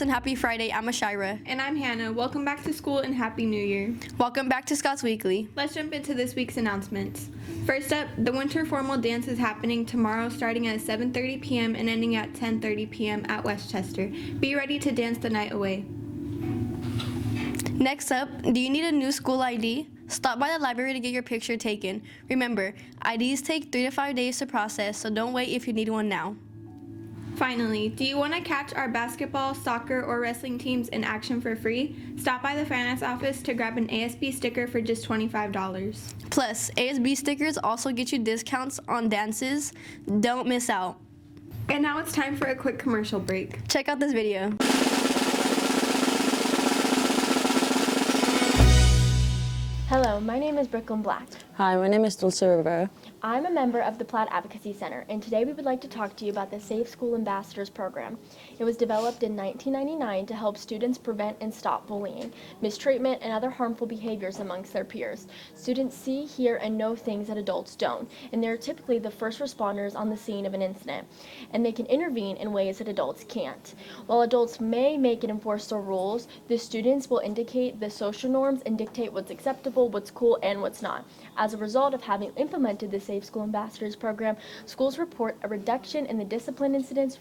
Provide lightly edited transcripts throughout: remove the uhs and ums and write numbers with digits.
Scouts and happy Friday. I'm Ashira. And I'm Hannah. Welcome back to school and Happy New Year. Welcome back to Scots Weekly. Let's jump into this week's announcements. First up, the winter formal dance is happening tomorrow starting at 7:30 p.m. and ending at 10:30 p.m. at Westchester. Be ready to dance the night away. Next up, do you need a new school ID? Stop by the library to get your picture taken. Remember, IDs take 3 to 5 days to process, so don't wait if you need one now. Finally, do you want to catch our basketball, soccer, or wrestling teams in action for free? Stop by the finance office to grab an ASB sticker for just $25. Plus, ASB stickers also get you discounts on dances. Don't miss out. And now it's time for a quick commercial break. Check out this video. Hello, my name is Brooklyn Black. Hi, my name is Dulce Rivera. I'm a member of the Plaid Advocacy Center, and today we would like to talk to you about the Safe School Ambassadors Program. It was developed in 1999 to help students prevent and stop bullying, mistreatment, and other harmful behaviors amongst their peers. Students see, hear, and know things that adults don't, and they're typically the first responders on the scene of an incident, and they can intervene in ways that adults can't. While adults may make and enforce the rules, the students will indicate the social norms and dictate what's acceptable, what's cool, and what's not. As a result of having implemented the Safe School Ambassadors Program, schools report a reduction in the discipline incidents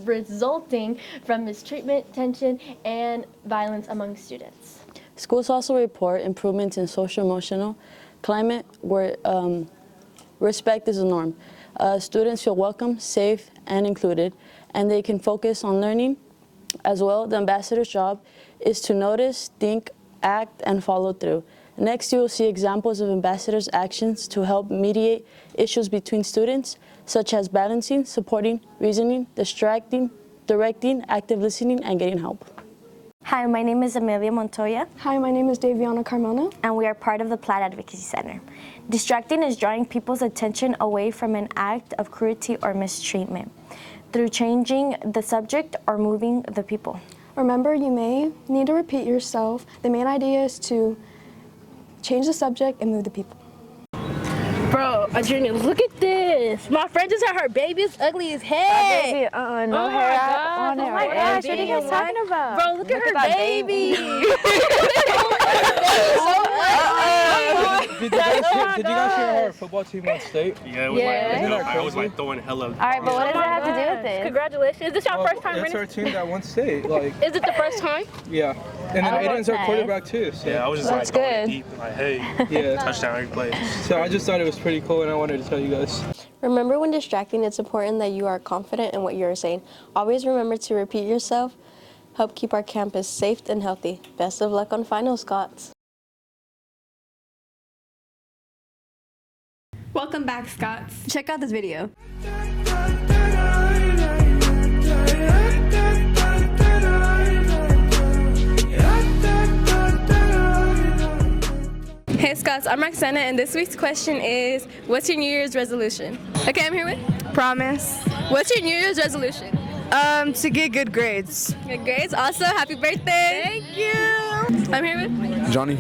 resulting from mistreatment, tension, and violence among students. Schools also report improvements in social-emotional climate where respect is a norm. Students feel welcome, safe, and included, and they can focus on learning. As well, the ambassador's job is to notice, think, act, and follow through. Next, you will see examples of ambassadors' actions to help mediate issues between students, such as balancing, supporting, reasoning, distracting, directing, active listening, and getting help. Hi, my name is Amelia Montoya. Hi, my name is Daviana Carmona. And we are part of the Plaid Advocacy Center. Distracting is drawing people's attention away from an act of cruelty or mistreatment through changing the subject or moving the people. Remember, you may need to repeat yourself. The main idea is to change the subject and move the people. Bro, Adriana, look at this. My friend just had her baby. It's ugly as hell. Baby, no hair on it. Oh my gosh, what are you guys talking about? Bro, look at her baby. Did you guys hear our football team won state? Yeah, it was I was like throwing hella. All right, but what does it have to do with this? Congratulations. Is this your first time It's winning? our team that won state. Like, Is it the first time? yeah. And then Aiden's our quarterback too. So. Yeah, I was just That's like going good. deep, like, hey, Yeah. touchdown every play. So I just thought it was pretty cool, and I wanted to tell you guys. Remember, when distracting, it's important that you are confident in what you're saying. Always remember to repeat yourself. Help keep our campus safe and healthy. Best of luck on finals, Scots. Welcome back, Scots. Check out this video. Hey Scots, I'm Roxana, and this week's question is, what's your New Year's resolution? Okay, I'm here with Promise. What's your New Year's resolution? To get good grades. Good grades. Also, happy birthday. Thank you. I'm here with Johnny.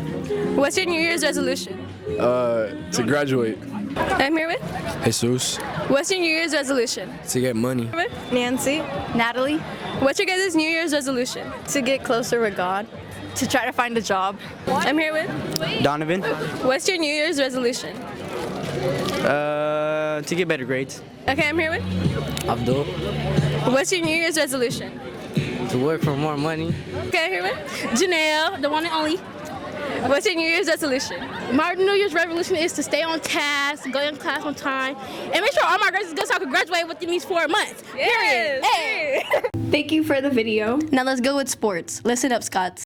What's your New Year's resolution? To graduate. I'm here with Jesus. What's your New Year's resolution? To get money. Nancy. Natalie. What's your guys' New Year's resolution? To get closer with God. To try to find a job. I'm here with Donovan. What's your New Year's resolution? To get better grades. Okay, I'm here with Abdul. What's your New Year's resolution? To work for more money. Okay, I'm here with Janelle, the one and only. What's your New Year's resolution? My New Year's resolution is to stay on task, go in class on time, and make sure all my grades is good so I can graduate within these 4 months. Period. Hey. Thank you for the video. Now let's go with sports. Listen up, Scots.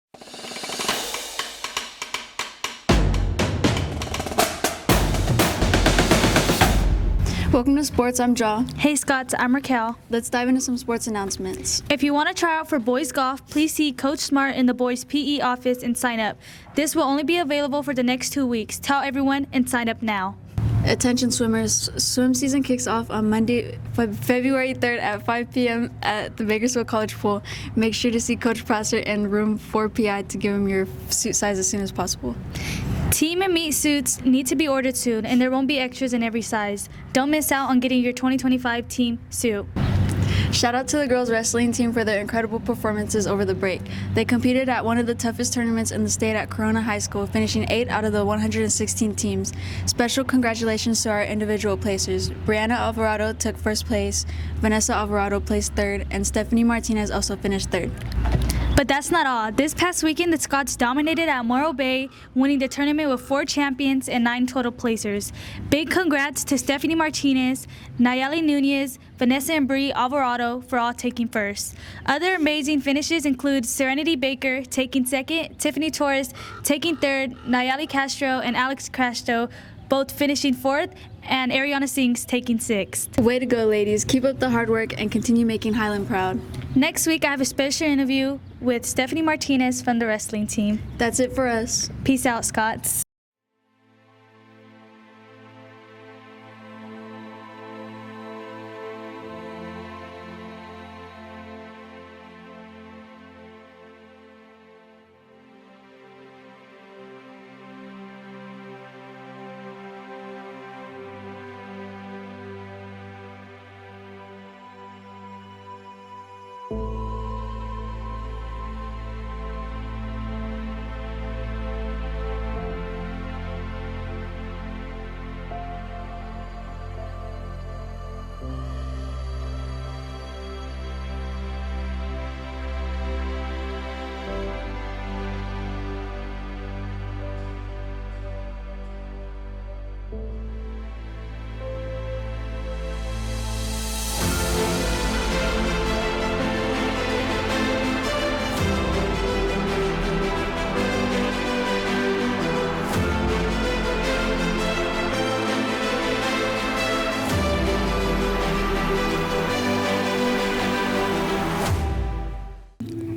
Welcome to Sports, I'm Ja. Hey Scots, I'm Raquel. Let's dive into some sports announcements. If you want to try out for boys golf, please see Coach Smart in the boys PE office and sign up. This will only be available for the next 2 weeks. Tell everyone and sign up now. Attention swimmers, swim season kicks off on Monday, February 3rd at 5 p.m. at the Bakersfield College Pool. Make sure to see Coach Prosser in room 4PI to give him your suit size as soon as possible. Team and meet suits need to be ordered soon, and there won't be extras in every size. Don't miss out on getting your 2025 team suit. Shout out to the girls wrestling team for their incredible performances over the break. They competed at one of the toughest tournaments in the state at Corona High School, finishing 8 out of the 116 teams. Special congratulations to our individual placers. Brianna Alvarado took first place, Vanessa Alvarado placed third, and Stephanie Martinez also finished third. But that's not all. This past weekend, the Scots dominated at Morro Bay, winning the tournament with 4 champions and 9 total placers. Big congrats to Stephanie Martinez, Nayeli Nunez, Vanessa and Bree Alvarado for all taking first. Other amazing finishes include Serenity Baker taking second, Tiffany Torres taking third, Nayeli Castro and Alex Castro both finishing fourth, and Ariana Sings taking sixth. Way to go, ladies. Keep up the hard work and continue making Highland proud. Next week, I have a special interview with Stephanie Martinez from the wrestling team. That's it for us. Peace out, Scots.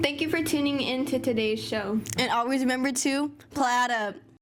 Thank you for tuning in to today's show. And always remember to plaid up.